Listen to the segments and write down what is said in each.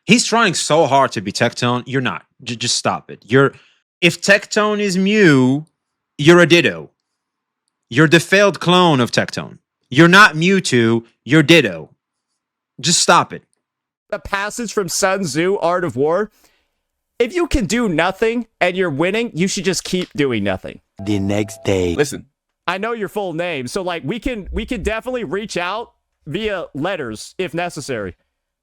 He's trying so hard to be Tectone. You're not. Just stop it. If Tectone is Mew, you're a Ditto. You're the failed clone of Tectone. You're not Mewtwo, you're Ditto. Just stop it. The passage from Sun Tzu, Art of War. If you can do nothing and you're winning, you should just keep doing nothing. The next day. Listen, I know your full name, so like we can definitely reach out via letters if necessary.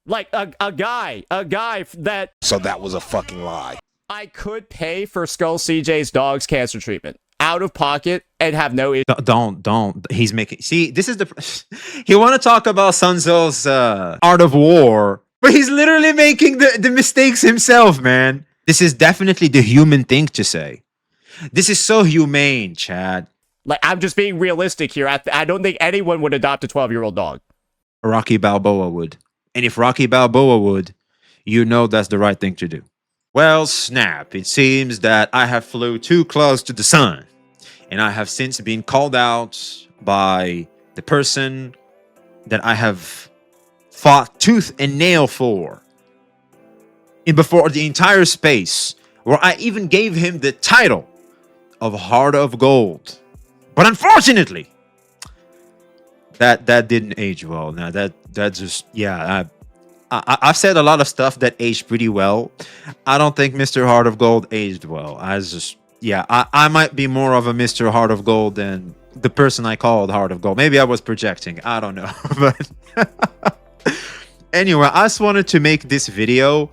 Like a guy that. So that was a fucking lie. I could pay for Skull CJ's dog's cancer treatment out of pocket and have no issue. Don't. He's making. See, this is the. He want to talk about Sun Tzu's Art of War, but he's literally making the mistakes himself, man. This is definitely the human thing to say. This is so humane, Chad. Like, I'm just being realistic here. I don't think anyone would adopt a 12-year-old dog. Rocky Balboa would. And if Rocky Balboa would, you know that's the right thing to do. Well, snap. It seems that I have flew too close to the sun. And I have since been called out by the person that I have fought tooth and nail for. And before the entire space, where I even gave him the title of Heart of Gold. But unfortunately, that didn't age well. Now that just, yeah, I've said a lot of stuff that aged pretty well. I don't think Mr. Heart of Gold aged well. I might be more of a Mr. Heart of Gold than the person I called Heart of Gold. Maybe I was projecting. I don't know. But anyway, I just wanted to make this video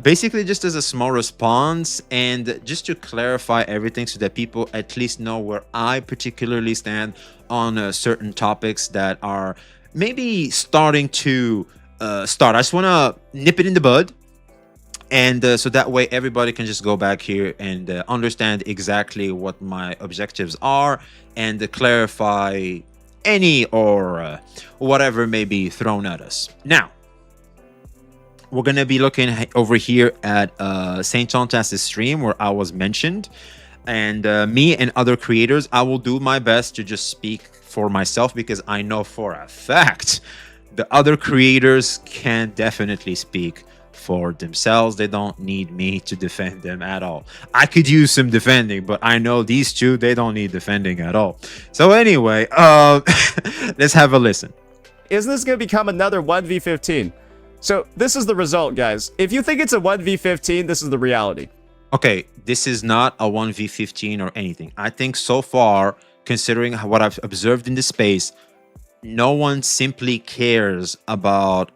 basically just as a small response and just to clarify everything so that people at least know where I particularly stand on certain topics that are maybe starting to start. I just want to nip it in the bud, and so that way everybody can just go back here and understand exactly what my objectives are and clarify any or whatever may be thrown at us. Now, we're going to be looking over here at Saintontas' stream where I was mentioned. And me and other creators, I will do my best to just speak for myself because I know for a fact the other creators can definitely speak for themselves. They don't need me to defend them at all. I could use some defending, but I know these two, they don't need defending at all. So anyway, let's have a listen. Isn't this going to become another 1v15? So this is the result, guys. If you think it's a 1v15, this is the reality. Okay, this is not a 1v15 or anything. I think so far, considering what I've observed in the space, no one simply cares about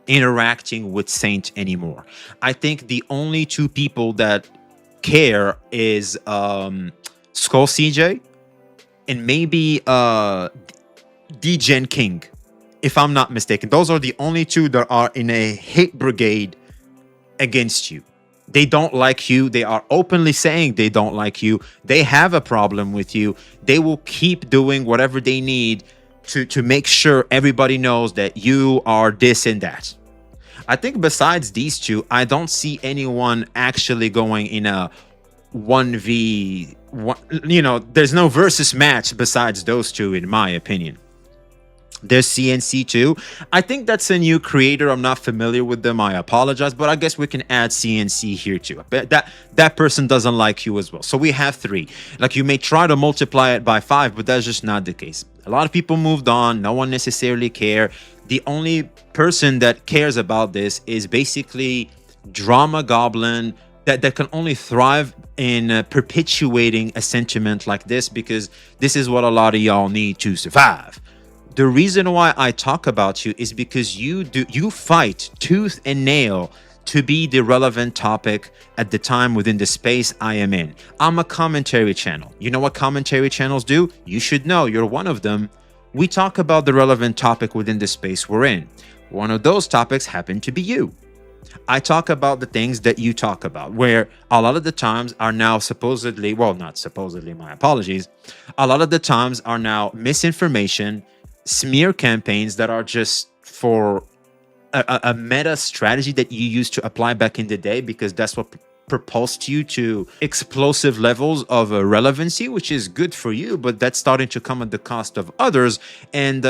interacting with Saint anymore. I think the only two people that care is Skull CJ and maybe D-Gen King, if I'm not mistaken. Those are the only two that are in a hate brigade against you. They don't like you. They are openly saying they don't like you. They have a problem with you. They will keep doing whatever they need to make sure everybody knows that you are this and that. I think besides these two, I don't see anyone actually going in a 1v1. You know, there's no versus match besides those two, in my opinion. There's CNC too. I think that's a new creator. I'm not familiar with them. I apologize, but I guess we can add CNC here too. That person doesn't like you as well. So we have 3. Like, you may try to multiply it by 5, but that's just not the case. A lot of people moved on. No one necessarily care. The only person that cares about this is basically Drama Goblin that can only thrive in perpetuating a sentiment like this, because this is what a lot of y'all need to survive. The reason why I talk about you is because you fight tooth and nail to be the relevant topic at the time within the space I am in. I'm a commentary channel. You know what commentary channels do? You should know. You're one of them. We talk about the relevant topic within the space we're in. One of those topics happened to be you. I talk about the things that you talk about, where a lot of the times are now supposedly, well, not supposedly, my apologies. A lot of the times are now misinformation, smear campaigns that are just for a meta strategy that you used to apply back in the day, because that's what propulsed you to explosive levels of relevancy, which is good for you, but that's starting to come at the cost of others. And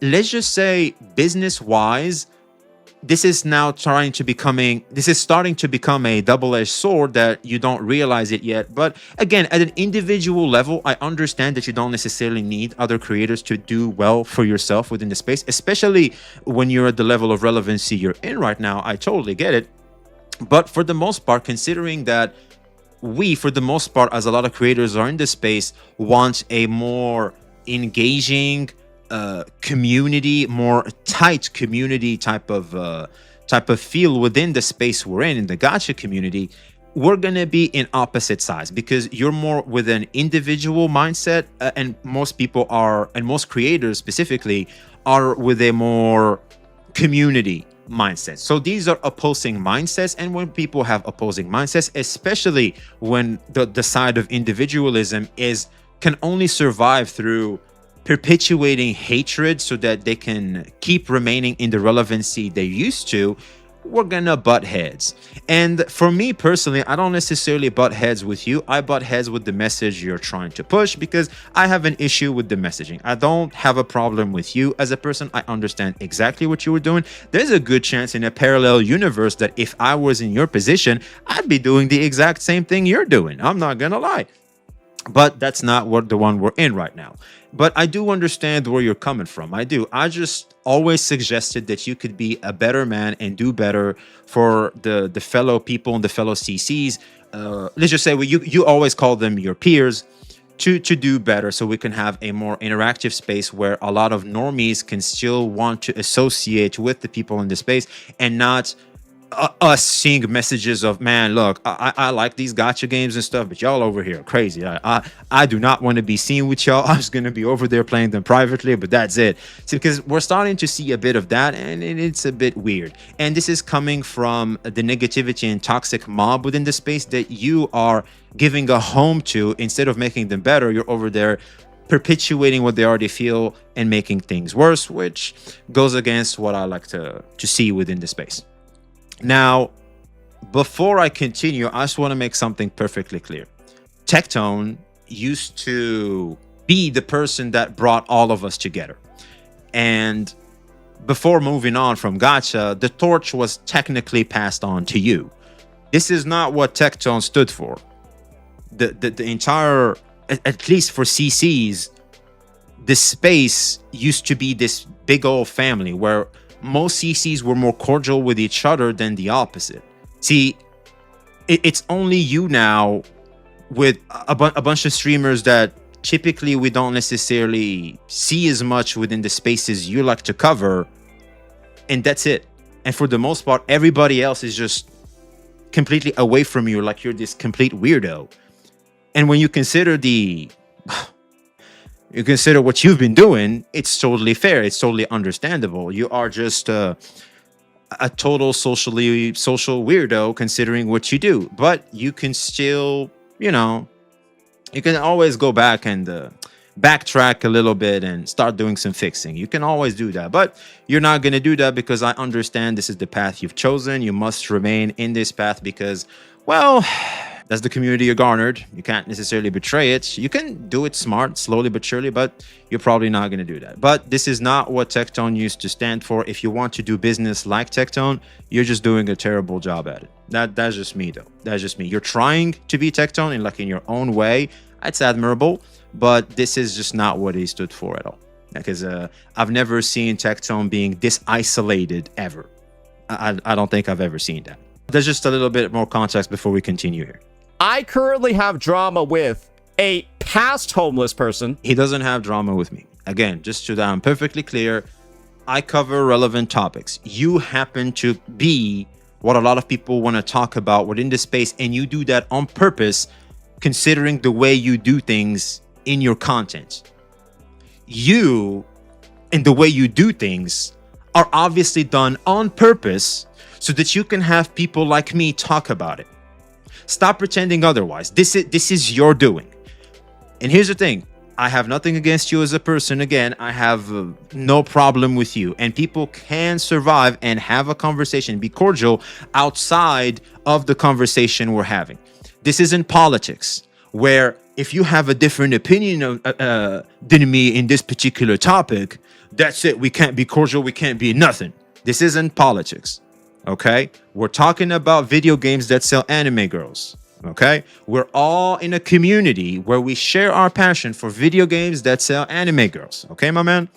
let's just say, business-wise, this is starting to become a double-edged sword that you don't realize it yet. But again, at an individual level, I understand that you don't necessarily need other creators to do well for yourself within the space, especially when you're at the level of relevancy you're in right now. I totally get it. But for the most part, considering that for the most part, as a lot of creators are in this space, want a more engaging community, more tight community type of feel within the space we're in the gacha community, we're gonna be in opposite sides, because you're more with an individual mindset, and most creators specifically are with a more community mindset. So these are opposing mindsets, and when people have opposing mindsets, especially when the side of individualism can only survive through perpetuating hatred so that they can keep remaining in the relevancy they used to, we're gonna butt heads. And for me personally, I don't necessarily butt heads with you. I butt heads with the message you're trying to push, because I have an issue with the messaging. I don't have a problem with you as a person. I understand exactly what you were doing. There's a good chance in a parallel universe that if I was in your position, I'd be doing the exact same thing you're doing. I'm not gonna lie. But that's not the one we're in right now. But I do understand where you're coming from. I do. I just always suggested that you could be a better man and do better for the fellow people and the fellow CCs. Let's just say, you always call them your peers, to do better, so we can have a more interactive space where a lot of normies can still want to associate with the people in the space, and not us seeing messages of, man, look, I like these gacha games and stuff, but y'all over here are crazy. I do not want to be seen with y'all. I'm just going to be over there playing them privately, but that's it. See, because we're starting to see a bit of that, and it's a bit weird. And this is coming from the negativity and toxic mob within the space that you are giving a home to. Instead of making them better, you're over there perpetuating what they already feel and making things worse, which goes against what I like to see within the space. Now, before I continue, I just want to make something perfectly clear. Tectone used to be the person that brought all of us together. And before moving on from gacha, the torch was technically passed on to you. This is not what Tectone stood for. The entire, at least for CCs, the space used to be this big old family where most CCs were more cordial with each other than the opposite. See, it's only you now with a bunch of streamers that typically we don't necessarily see as much within the spaces you like to cover, and that's it. And for the most part, everybody else is just completely away from you, like you're this complete weirdo. And when you consider what you've been doing, it's totally fair. It's totally understandable. You are just a total social weirdo considering what you do. But you can still, you can always go back and backtrack a little bit and start doing some fixing. You can always do that. But you're not going to do that, because I understand this is the path you've chosen. You must remain in this path because, well, that's the community you garnered. You can't necessarily betray it. You can do it smart, slowly but surely, but you're probably not going to do that. But this is not what Tectone used to stand for. If you want to do business like Tectone, you're just doing a terrible job at it. That's just me, though. That's just me. You're trying to be Tectone in your own way. It's admirable, but this is just not what he stood for at all. Because I've never seen Tectone being this isolated ever. I don't think I've ever seen that. There's just a little bit more context before we continue here. I currently have drama with a past homeless person. He doesn't have drama with me. Again, just so that I'm perfectly clear, I cover relevant topics. You happen to be what a lot of people want to talk about within the space, and you do that on purpose, considering the way you do things in your content. You and the way you do things are obviously done on purpose so that you can have people like me talk about it. Stop pretending otherwise. This is your doing. And here's the thing. I have nothing against you as a person. Again, I have no problem with you. And people can survive and have a conversation, be cordial outside of the conversation we're having. This isn't politics, where if you have a different opinion than me in this particular topic, that's it. We can't be cordial. We can't be nothing. This isn't politics. Okay? We're talking about video games that sell anime girls. Okay? We're all in a community where we share our passion for video games that sell anime girls. Okay, my man?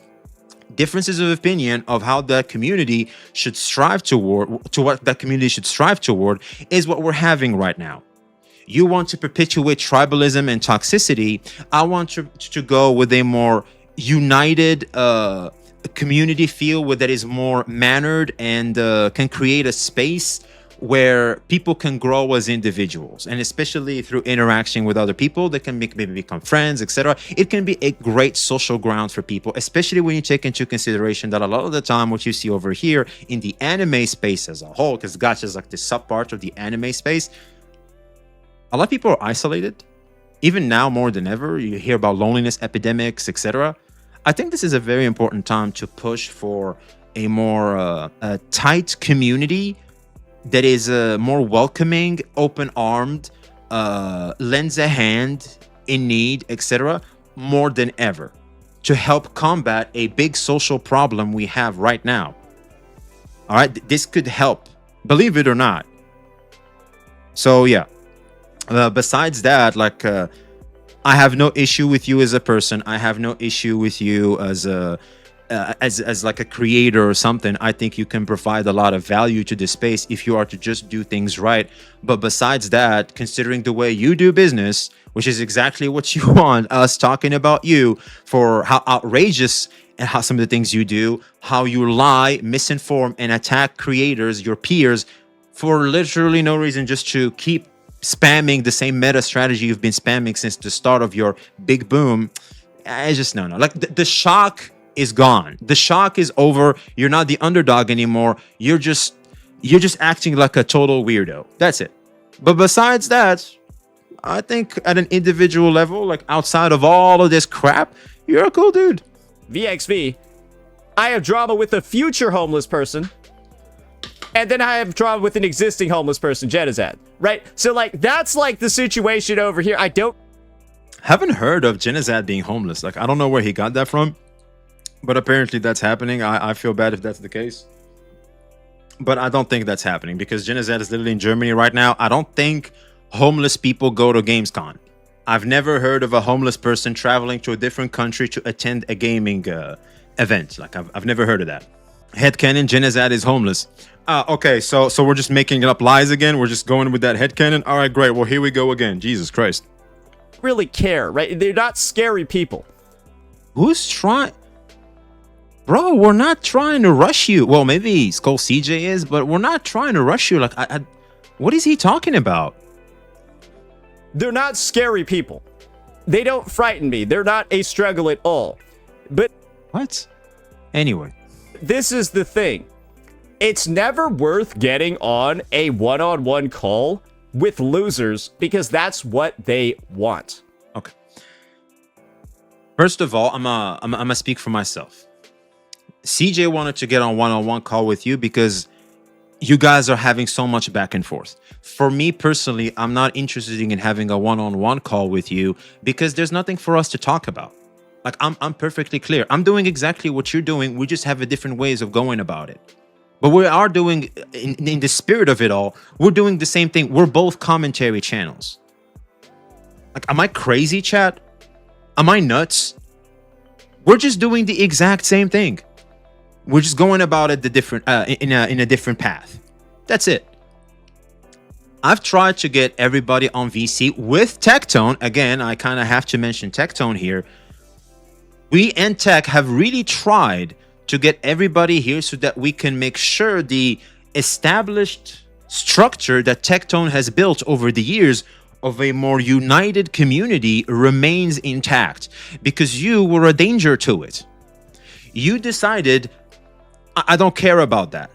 Differences of opinion of how that community should strive toward, to what that community should strive toward, is what we're having right now. You want to perpetuate tribalism and toxicity. I want to go with a more united community feel that is more mannered and can create a space where people can grow as individuals, and especially through interaction with other people that can maybe become friends, etc. It can be a great social ground for people, especially when you take into consideration that a lot of the time what you see over here in the anime space as a whole, because gacha is like the subpart of the anime space, a lot of people are isolated. Even now more than ever, you hear about loneliness epidemics, etc. I think this is a very important time to push for a more tight community that is more welcoming, open-armed, lends a hand in need, etc., more than ever, to help combat a big social problem we have right now. All right, this could help, believe it or not. So yeah, besides that, like, I have no issue with you as a person. I have no issue with you as a as like a creator or something. I think you can provide a lot of value to the space if you are to just do things right. But besides that, considering the way you do business, which is exactly what you want us talking about you for how outrageous and how some of the things you do, how you lie, misinform, and attack creators, your peers, for literally no reason, just to keep spamming the same meta strategy you've been spamming since the start of your big boom. I just no. Like the shock is gone. The shock is over. You're not the underdog anymore. You're just acting like a total weirdo. That's it. But besides that, I think at an individual level, like outside of all of this crap, you're a cool dude. VXV, I have drama with a future homeless person, and then I have drama with an existing homeless person, Genizad. Right? So like that's like the situation over here. I haven't heard of Genizad being homeless. Like I don't know where he got that from. But apparently that's happening. I feel bad if that's the case. But I don't think that's happening because Genizad is literally in Germany right now. I don't think homeless people go to Gamescom. I've never heard of a homeless person traveling to a different country to attend a gaming event. Like I've never heard of that. Headcanon, Genizad is homeless. Okay, so we're just making up lies again. We're just going with that headcanon. All right, great. Well, here we go again. Jesus Christ. Really care, right? They're not scary people. Who's trying? Bro, we're not trying to rush you. Well, maybe Skull CJ is, but we're not trying to rush you. Like, what is he talking about? They're not scary people. They don't frighten me. They're not a struggle at all. But what? Anyway, this is the thing. It's never worth getting on a one-on-one call with losers because that's what they want. Okay. First of all, I'm gonna speak for myself. CJ wanted to get on one-on-one call with you because you guys are having so much back and forth. For me personally, I'm not interested in having a one-on-one call with you because there's nothing for us to talk about. Like I'm perfectly clear. I'm doing exactly what you're doing. We just have a different ways of going about it. But we are doing, in the spirit of it all, we're doing the same thing. We're both commentary channels. Like, am I crazy, chat? Am I nuts? We're just doing the exact same thing. We're just going about it in a different path. That's it. I've tried to get everybody on VC with Tectone. Again, I kind of have to mention Tectone here. We and Tech have really tried to get everybody here so that we can make sure the established structure that Tectone has built over the years of a more united community remains intact, because you were a danger to it. You decided, I don't care about that.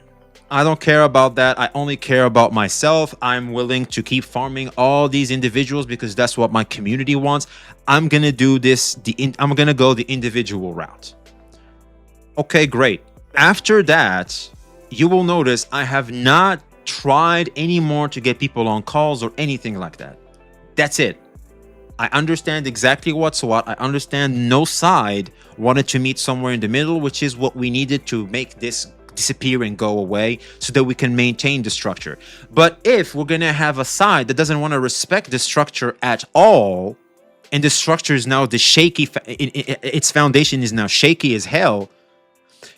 I don't care about that. I only care about myself. I'm willing to keep farming all these individuals because that's what my community wants. I'm going to do this. I'm going to go the individual route. Okay, great. After that, you will notice I have not tried anymore to get people on calls or anything like that. That's it. I understand exactly what's what. I understand no side wanted to meet somewhere in the middle, which is what we needed to make this disappear and go away so that we can maintain the structure. But if we're gonna have a side that doesn't want to respect the structure at all, and the structure is now the shaky, its foundation is now shaky as hell.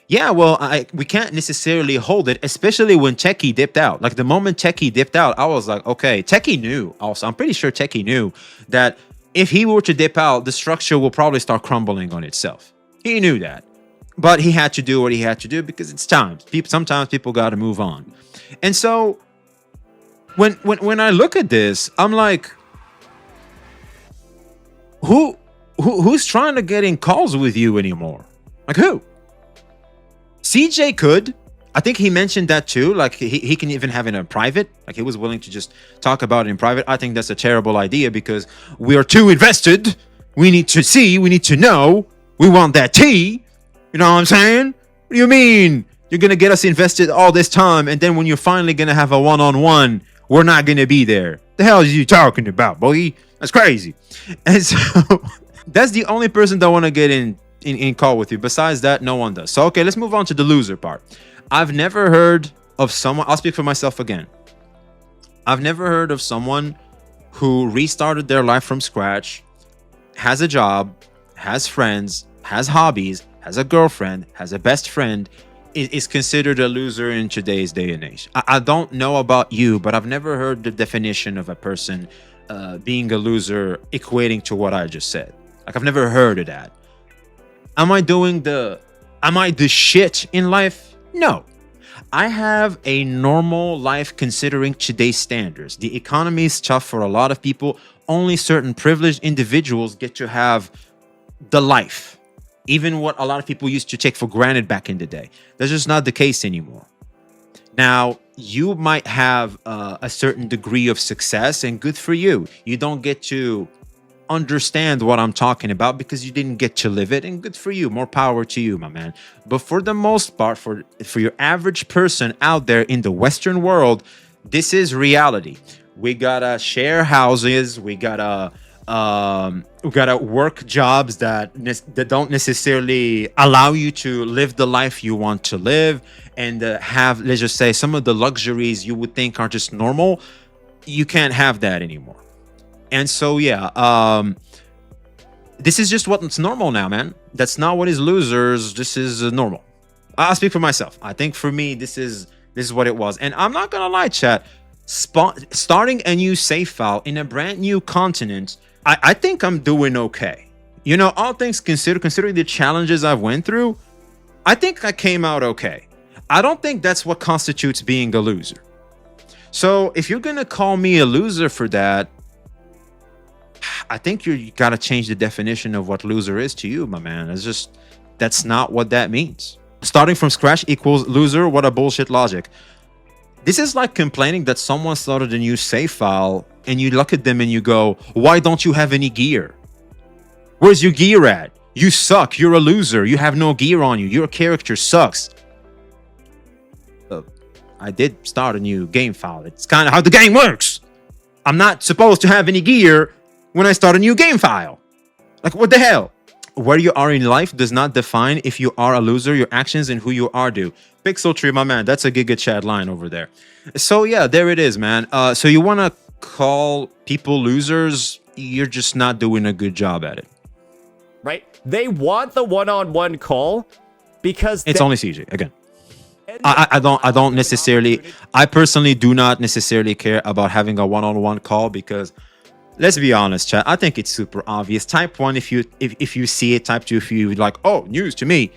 Yeah, well, we can't necessarily hold it, especially when Techie dipped out. Like the moment Techie dipped out, I was like, okay, Techie knew also. I'm pretty sure Techie knew that if he were to dip out, the structure will probably start crumbling on itself. He knew that. But he had to do what he had to do because it's time. Sometimes people got to move on. And so when I look at this, I'm like, who's trying to get in calls with you anymore? Like who? CJ could. I think he mentioned that too. Like he can even have it in private. Like he was willing to just talk about it in private. I think that's a terrible idea because we are too invested. We need to see. We need to know. We want that tea. You know what I'm saying? What do you mean? You're going to get us invested all this time, and then when you're finally going to have a one-on-one, we're not going to be there. The hell are you talking about, boy? That's crazy. And so that's the only person that want to get in call with you. Besides that, no one does. So, okay, let's move on to the loser part. I've never heard of someone, I'll speak for myself again. I've never heard of someone who restarted their life from scratch, has a job, has friends, has hobbies, has a girlfriend, has a best friend, is considered a loser in today's day and age. I don't know about you, but I've never heard the definition of a person being a loser equating to what I just said. Like, I've never heard of that. Am I the shit in life? No. I have a normal life considering today's standards. The economy is tough for a lot of people. Only certain privileged individuals get to have the life. Even what a lot of people used to take for granted back in the day. That's just not the case anymore. Now, you might have a certain degree of success, and good for you. You don't get to understand what I'm talking about because you didn't get to live it, and good for you. More power to you, my man. But for the most part, for your average person out there in the Western world, this is reality. We gotta share houses. We gotta work jobs that don't necessarily allow you to live the life you want to live, and have, let's just say, some of the luxuries you would think are just normal. You can't have that anymore. And so, yeah, this is just what's normal now, man. That's not what is losers. This is normal. I'll speak for myself. I think for me, this is what it was. And I'm not gonna lie, chat. Starting a new save file in a brand new continent, I think I'm doing okay. You know, all things considered, considering the challenges I've went through, I think I came out okay. I don't think that's what constitutes being a loser. So if you're gonna call me a loser for that, I think you got to change the definition of what loser is to you, my man. That's not what that means. Starting from scratch equals loser. What a bullshit logic. This is like complaining that someone started a new save file and you look at them and you go, why don't you have any gear? Where's your gear at? You suck. You're a loser. You have no gear on you. Your character sucks. I did start a new game file. It's kind of how the game works. I'm not supposed to have any gear when I start a new game file. Like, what the hell? Where you are in life does not define if you are a loser. Your actions and who you are do. Pixel Tree, my man, that's a Giga Chad line over there. So yeah, there it is, man. So you want to call people losers? You're just not doing a good job at it. Right? They want the one-on-one call because it's only CJ again. I don't necessarily. I personally do not necessarily care about having a one-on-one call because, let's be honest, chat. I think it's super obvious. Type 1 if you see it. Type 2 if you like, oh, news to me.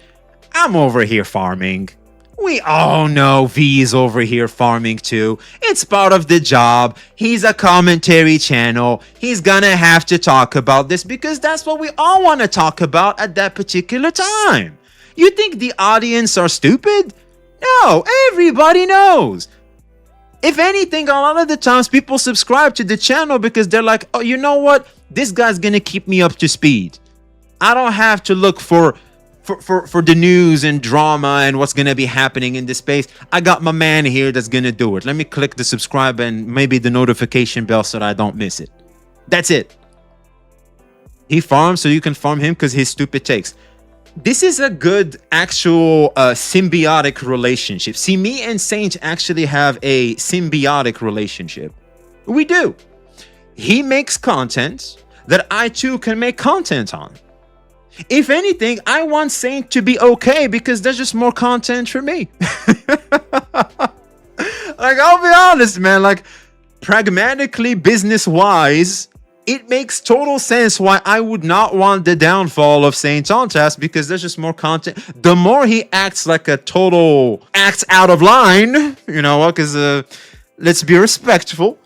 I'm over here farming. We all know V is over here farming too. It's part of the job. He's a commentary channel. He's gonna have to talk about this because that's what we all want to talk about at that particular time. You think the audience are stupid? No, everybody knows. If anything, a lot of the times people subscribe to the channel because they're like, oh, you know what? This guy's going to keep me up to speed. I don't have to look for the news and drama and what's going to be happening in this space. I got my man here that's going to do it. Let me click the subscribe and maybe the notification bell so that I don't miss it. That's it. He farms so you can farm him because his stupid takes. this is a good actual symbiotic relationship. See, me and Saint actually have a symbiotic relationship. We do. He makes content that I too can make content on. If anything, I want Saint to be okay because there's just more content for me. Like, I'll be honest, man. Like, pragmatically, business-wise, it makes total sense why I would not want the downfall of Saintontas because there's just more content. The more he acts like a total acts out of line, you know, because let's be respectful,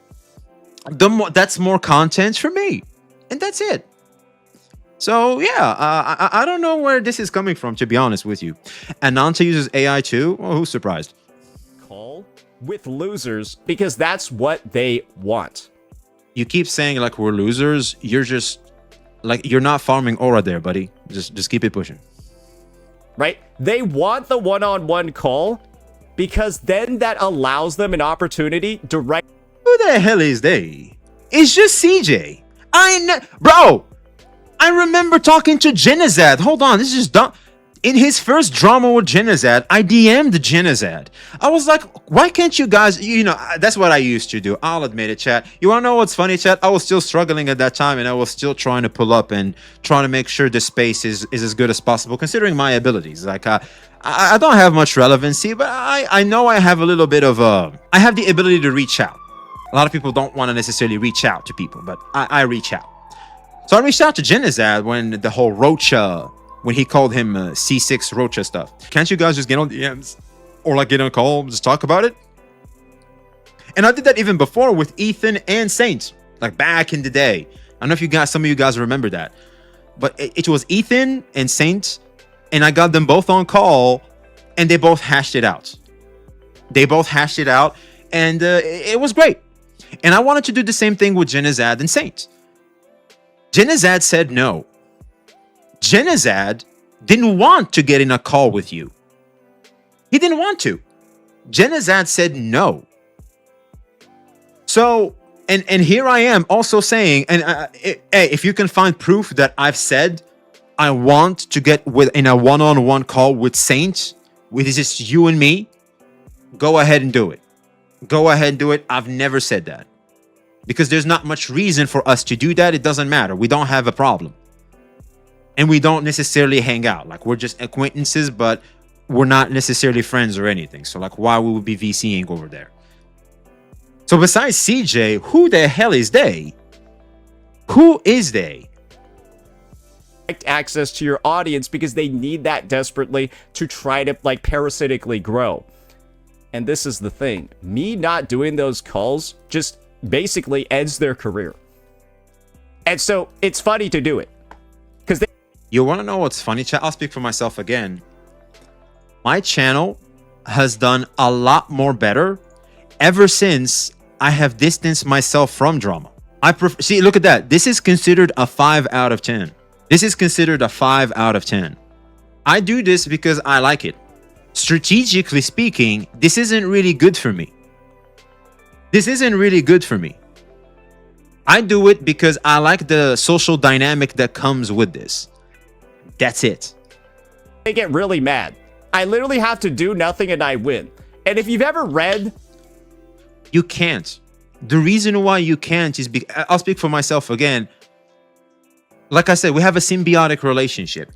the more that's more content for me, and that's it. So yeah, I don't know where this is coming from, to be honest with you. Ananta uses AI too. Well, who's surprised? Call with losers because that's what they want. You keep saying like we're losers. You're just like you're not farming aura there, buddy. Just keep it pushing. Right? They want the one-on-one call because then that allows them an opportunity to write. Who the hell is they? It's just CJ. Bro. I remember talking to Genazad. Hold on, this is just dumb. In his first drama with Genazad, I DM'd Genazad. I was like, why can't you guys, you know, that's what I used to do. I'll admit it, chat. You want to know what's funny, chat? I was still struggling at that time, and I was still trying to pull up and trying to make sure the space is as good as possible, considering my abilities. Like, I don't have much relevancy, but I know I have a little bit of, I have the ability to reach out. A lot of people don't want to necessarily reach out to people, but I reach out. So I reached out to Genazad when the whole Rocha, when he called him C6 Rocha stuff. Can't you guys just get on DMs or like get on a call and just talk about it? And I did that even before with Ethan and Saint, like back in the day. I don't know if you guys, some of you guys remember that, but it was Ethan and Saint, and I got them both on call, and they both hashed it out. They both hashed it out, and it was great. And I wanted to do the same thing with Genazad and Saint. Genazad said no. Genazad didn't want to get in a call with you. He didn't want to. Genazad said no. So, and here I am also saying, and hey, if you can find proof that I've said I want to get in a one-on-one call with Saint, with just you and me, go ahead and do it. Go ahead and do it. I've never said that. Because there's not much reason for us to do that. It doesn't matter. We don't have a problem. And we don't necessarily hang out. Like, we're just acquaintances, but we're not necessarily friends or anything. So, like, why we would be VCing over there? So, besides CJ, who the hell is they? Who is they? Access to your audience because they need that desperately to try to, like, parasitically grow. And this is the thing. Me not doing those calls just basically ends their career. And so it's funny to do it because you want to know what's funny, chat? I'll speak for myself again. My channel has done a lot more better ever since I have distanced myself from drama. See, look at that. This is considered a 5 out of 10. This is considered a 5 out of 10. I do this because I like it. Strategically speaking, this isn't really good for me. This isn't really good for me. I do it because I like the social dynamic that comes with this. That's it. They get really mad. I literally have to do nothing and I win. And if you've ever read... You can't. The reason why you can't is because... I'll speak for myself again. Like I said, we have a symbiotic relationship.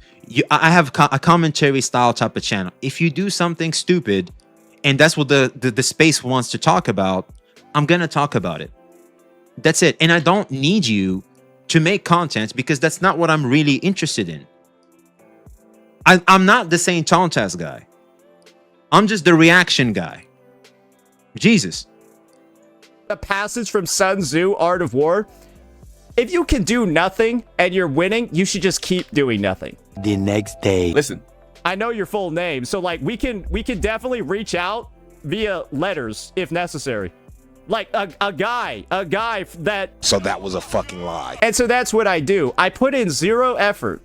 I have a commentary style type of channel. If you do something stupid, and that's what the space wants to talk about, I'm going to talk about it. That's it. And I don't need you to make content because that's not what I'm really interested in. I'm not the Saintontas guy. I'm just the reaction guy. Jesus. The passage from Sun Tzu, Art of War. If you can do nothing and you're winning, you should just keep doing nothing. The next day. Listen. I know your full name, so like we can definitely reach out via letters if necessary. Like a guy that... So that was a fucking lie. And so that's what I do. I put in 0 effort.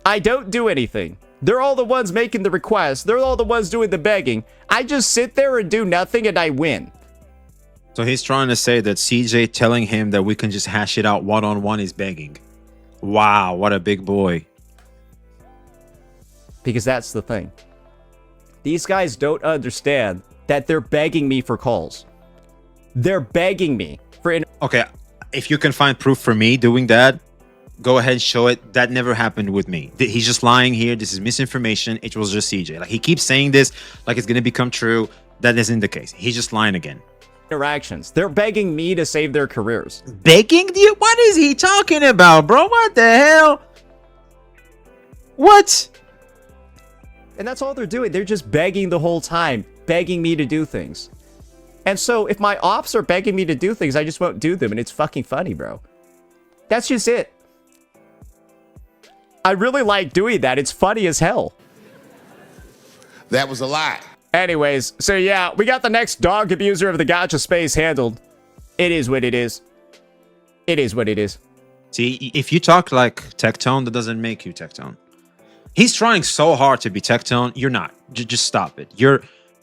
I don't do anything. They're all the ones making the requests. They're all the ones doing the begging. I just sit there and do nothing and I win. So he's trying to say that CJ telling him that we can just hash it out one-on-one is begging. Wow, what a big boy. Because that's the thing. These guys don't understand that they're begging me for calls. They're begging me for... Okay, if you can find proof for me doing that, go ahead and show it. That never happened with me. He's just lying here. This is misinformation. It was just CJ. Like, he keeps saying this like it's going to become true. That isn't the case. He's just lying again. Interactions. They're begging me to save their careers. Begging you? What is he talking about, bro? What the hell? What? And that's all they're doing. They're just begging the whole time, begging me to do things. And so if my ops are begging me to do things, I just won't do them. And it's fucking funny, bro. That's just it. I really like doing that. It's funny as hell. That was a lie. Anyways, so yeah, we got the next dog abuser of the gacha space handled. It is what it is. It is what it is. See, if you talk like Tectone, that doesn't make you Tectone. He's trying so hard to be Tectone. You're not. Just stop it.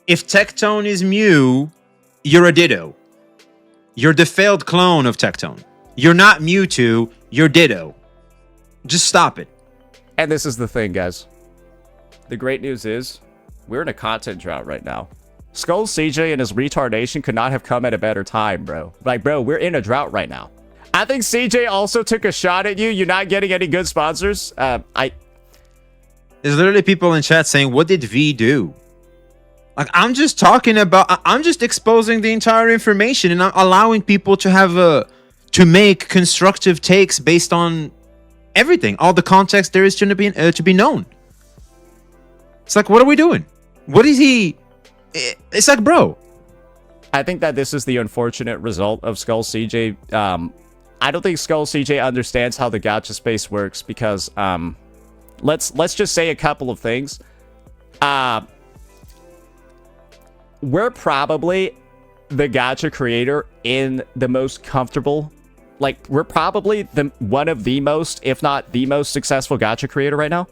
If Tectone is Mew, you're a Ditto. You're the failed clone of Tectone. You're not Mewtwo. You're Ditto. Just stop it. And this is the thing, guys. The great news is, we're in a content drought right now. Skull CJ and his retardation could not have come at a better time, bro. Like, bro, we're in a drought right now. I think CJ also took a shot at you. You're not getting any good sponsors. There's literally people in chat saying, what did V do? Like, I'm just talking about, I'm just exposing the entire information and I'm allowing people to have to make constructive takes based on everything, all the context there is to be known. It's like, what are we doing? What is he? It's like, bro. I think that this is the unfortunate result of Skull CJ. I don't think Skull CJ understands how the gacha space works because, let's just say a couple of things. We're probably the gacha creator in the most comfortable, like, we're probably one of the most, if not the most successful gacha creator right now.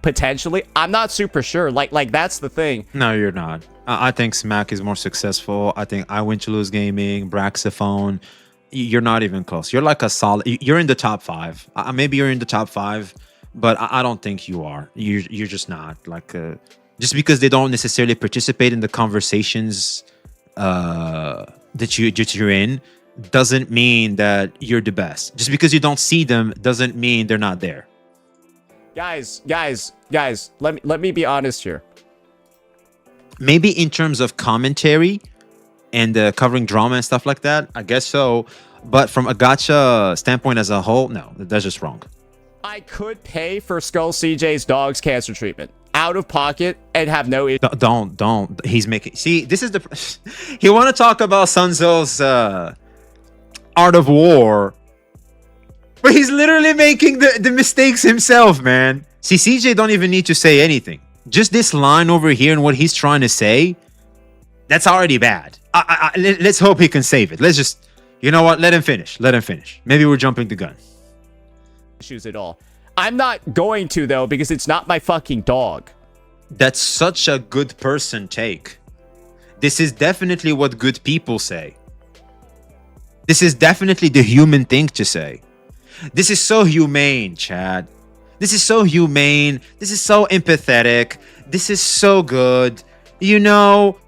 Potentially. I'm not super sure. Like that's the thing. No, you're not. I think Smack is more successful. I think I Win to Lose Gaming, Braxophone. You're not even close. You're like a solid. You're in the top 5. Maybe you're in the top 5, but I don't think you are. You're just not. Like, just because they don't necessarily participate in the conversations that you're in, doesn't mean that you're the best. Just because you don't see them doesn't mean they're not there. Guys, let me be honest here. Maybe in terms of commentary and covering drama and stuff like that, I guess so. But from a gacha standpoint as a whole, no, that's just wrong. I could pay for Skull CJ's dog's cancer treatment out of pocket and have no issue. Don't. He's making... See, this is the... He want to talk about Sunzo's Art of War, but he's literally making the mistakes himself, man. See, CJ don't even need to say anything. Just this line over here and what he's trying to say, that's already bad. Let's hope he can save it. Let's just... You know what? Let him finish. Let him finish. Maybe we're jumping the gun. Issues at all. I'm not going to, though, because it's not my fucking dog. That's such a good person take. This is definitely what good people say. This is definitely the human thing to say. This is so humane, Chad. This is so humane. This is so empathetic. This is so good. You know,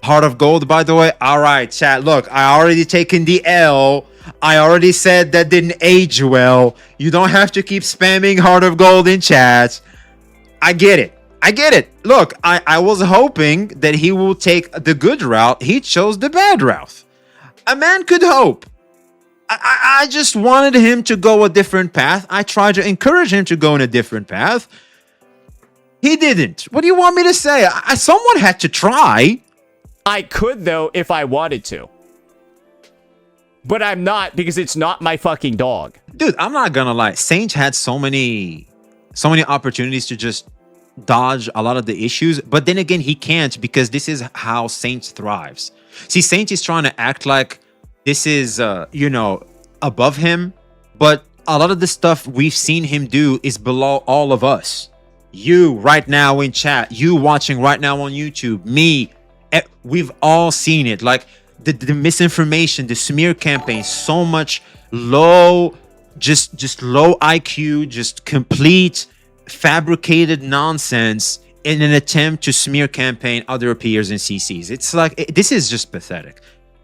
Heart of Gold, by the way. All right, Chad, look, I already taken the L. I already said that didn't age well. You don't have to keep spamming Heart of Gold in chat. I get it. I get it. Look, I was hoping that he will take the good route. He chose the bad route. A man could hope. I just wanted him to go a different path. I tried to encourage him to go in a different path. He didn't. What do you want me to say? Someone had to try. I could, though, if I wanted to. But I'm not, because it's not my fucking dog. Dude, I'm not gonna lie. Saint had so many opportunities to just dodge a lot of the issues. But then again, he can't, because this is how Saint thrives. See, Saint is trying to act like this is, you know, above him. But a lot of the stuff we've seen him do is below all of us. You right now in chat, you watching right now on YouTube, me, we've all seen it. Like the misinformation, the smear campaign, so much low, just low IQ, just complete fabricated nonsense in an attempt to smear campaign other peers and CCs. It's like, this is just pathetic.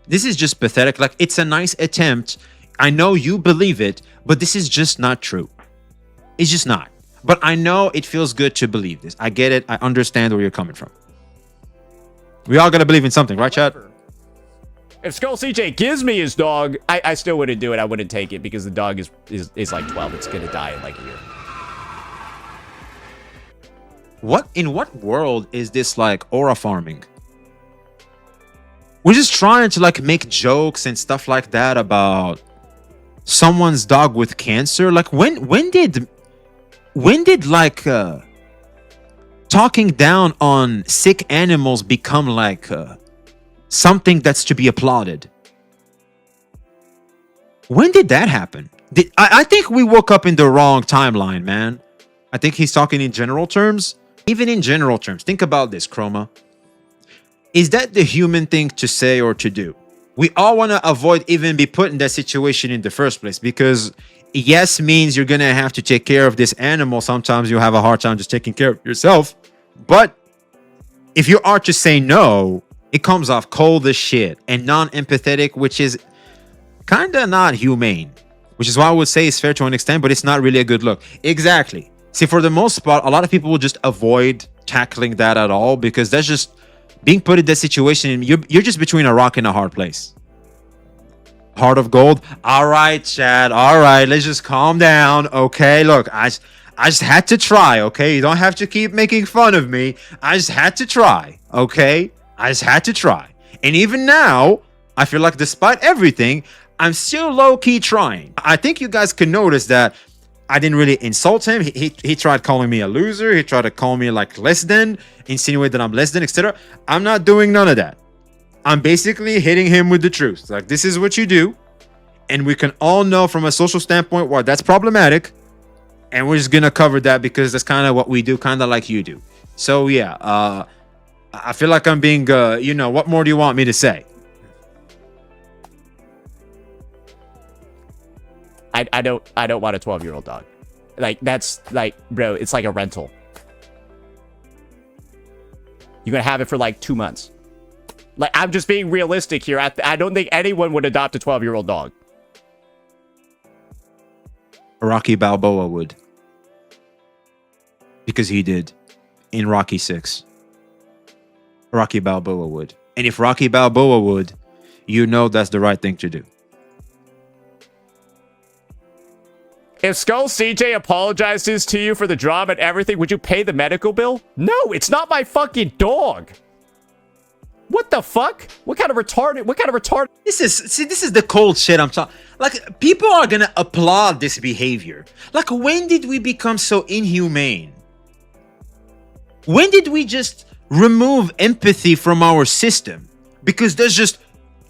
This is just pathetic. Like, it's a nice attempt. I know you believe it, but this is just not true. It's just not. But I know it feels good to believe this. I get it. I understand where you're coming from. We all gotta believe in something, right, Chad? If Skull CJ gives me his dog, I still wouldn't do it. I wouldn't take it because the dog is like 12. It's gonna die in like a year. In what world is this like aura farming? We're just trying to like make jokes and stuff like that about someone's dog with cancer. Like when did like talking down on sick animals become like something that's to be applauded? When did that happen? I think we woke up in the wrong timeline, man. I think he's talking in general terms. Even in general terms, think about this, Chroma. Is that the human thing to say or to do? We all want to avoid even be put in that situation in the first place, because yes means you're going to have to take care of this animal. Sometimes you have a hard time just taking care of yourself. But if you are to say no, it comes off cold as shit and non-empathetic, which is kind of not humane, which is why I would say it's fair to an extent, but it's not really a good look. Exactly. See, for the most part, a lot of people will just avoid tackling that at all, because that's just being put in that situation. You're just between a rock and a hard place. Heart of gold. All right, Chad. All right, let's just calm down. Okay, look, I just had to try. Okay, you don't have to keep making fun of me. I just had to try. Okay, I just had to try. And even now, I feel like despite everything, I'm still low-key trying. I think you guys can notice that I didn't really insult him. He tried calling me a loser. He tried to call me like less than, insinuate that I'm less than, etc. I'm not doing none of that. I'm basically hitting him with the truth. Like, this is what you do. And we can all know from a social standpoint why that's problematic. And we're just going to cover that because that's kind of what we do, kind of like you do. So, yeah, I feel like I'm being, what more do you want me to say? I don't want a 12-year-old dog. Like, that's like, bro, it's like a rental. You're gonna have it for like 2 months. Like, I'm just being realistic here. I don't think anyone would adopt a 12-year-old dog. Rocky Balboa would, because he did in Rocky 6. Rocky Balboa would. And if Rocky Balboa would, you know that's the right thing to do. If Skull CJ apologizes to you for the drama and everything, would you pay the medical bill? No, it's not my fucking dog. What the fuck? What kind of retarded? This is the cold shit I'm talking. Like, people are gonna applaud this behavior. Like, when did we become so inhumane? When did we just remove empathy from our system? Because there's just,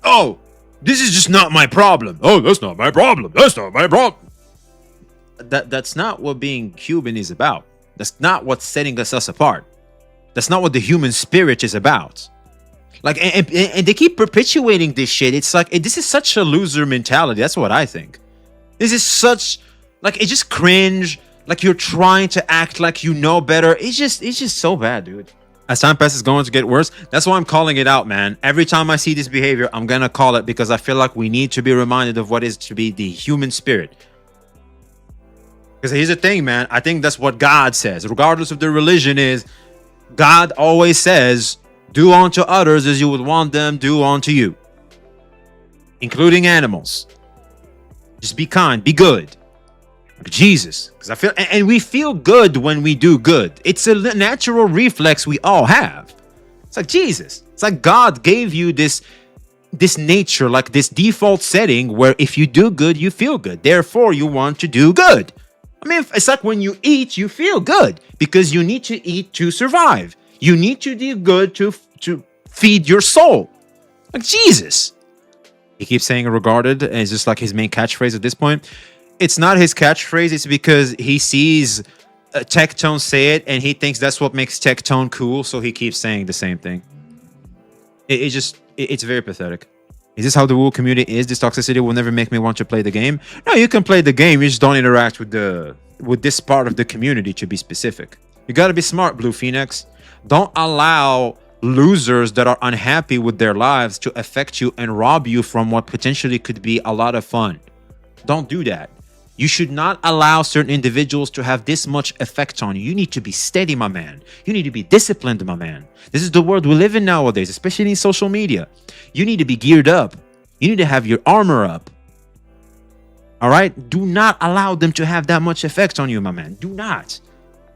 oh, this is just not my problem. Oh, that's not my problem. That's not my problem. That's not what being human is about. That's not what's setting us apart. That's not what the human spirit is about. Like, and they keep perpetuating this shit. It's like, this is such a loser mentality. That's what I think. This is such, like, it's just cringe. Like, you're trying to act like you know better. It's just so bad, dude. As time passes, it's going to get worse. That's why I'm calling it out, man. Every time I see this behavior, I'm gonna call it, because I feel like we need to be reminded of what is to be the human spirit. Because here's the thing, man. I think that's what God says. Regardless of the religion is, God always says, do unto others as you would want them do unto you. Including animals. Just be kind, be good. Like Jesus. Because I feel, and we feel good when we do good. It's a natural reflex we all have. It's like Jesus. It's like God gave you this nature, like this default setting where if you do good, you feel good. Therefore, you want to do good. I mean, it's like when you eat, you feel good because you need to eat to survive. You need to do good to feed your soul. Like Jesus. He keeps saying regarded, and it's just like his main catchphrase at this point. It's not his catchphrase. It's because he sees Tectone say it, and he thinks that's what makes Tectone cool, so he keeps saying the same thing. It's very pathetic. Is this how the Woo community is? This toxicity will never make me want to play the game. No, you can play the game. You just don't interact with the with this part of the community, to be specific. You got to be smart, Blue Phoenix. Don't allow losers that are unhappy with their lives to affect you and rob you from what potentially could be a lot of fun. Don't do that. You should not allow certain individuals to have this much effect on you. You need to be steady, my man. You need to be disciplined, my man. This is the world we live in nowadays, especially in social media. You need to be geared up. You need to have your armor up. All right? Do not allow them to have that much effect on you, my man. Do not.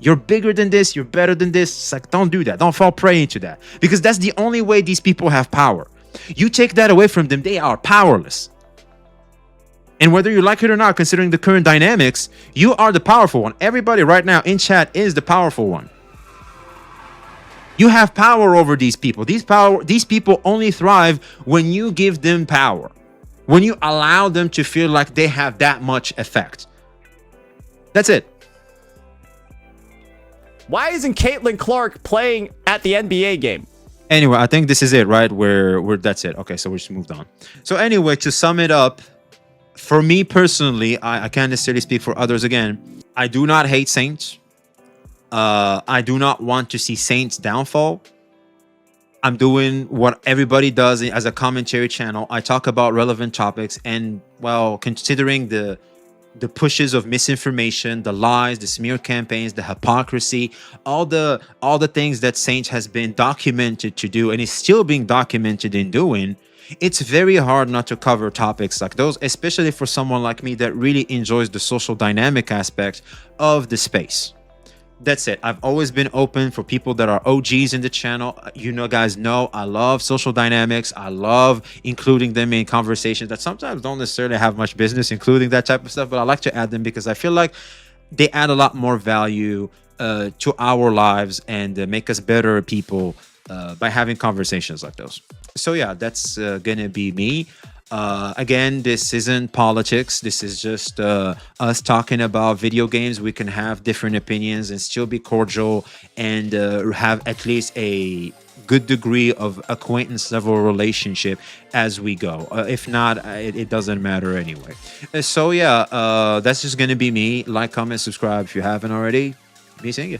You're bigger than this. You're better than this. It's like, don't do that. Don't fall prey into that. Because that's the only way these people have power. You take that away from them, they are powerless. And whether you like it or not, considering the current dynamics, you are the powerful one. Everybody right now in chat is the powerful one. You have power over these people. These people only thrive when you give them power. When you allow them to feel like they have that much effect. That's it. Why isn't Caitlin Clark playing at the NBA game? Anyway, I think this is it, right? Where that's it. Okay, so we just moved on. So anyway, to sum it up, for me personally, I can't necessarily speak for others again. I do not hate Saints. I do not want to see Saints downfall. I'm doing what everybody does as a commentary channel. I talk about relevant topics, and well, considering the pushes of misinformation, the lies, the smear campaigns, the hypocrisy, all the things that Saints has been documented to do and is still being documented in doing, it's very hard not to cover topics like those, especially for someone like me that really enjoys the social dynamic aspect of the space. That's it. I've always been open for people that are OGs in the channel. You know, guys know I love social dynamics. I love including them in conversations that sometimes don't necessarily have much business including that type of stuff, but I like to add them because I feel like they add a lot more value to our lives and make us better people by having conversations like those. So yeah, that's gonna be me. Again, this isn't politics. This is just us talking about video games. We can have different opinions and still be cordial and have at least a good degree of acquaintance level relationship as we go. If not, it doesn't matter anyway. So yeah, that's just gonna be me. Like, comment, subscribe if you haven't already. Be seeing you.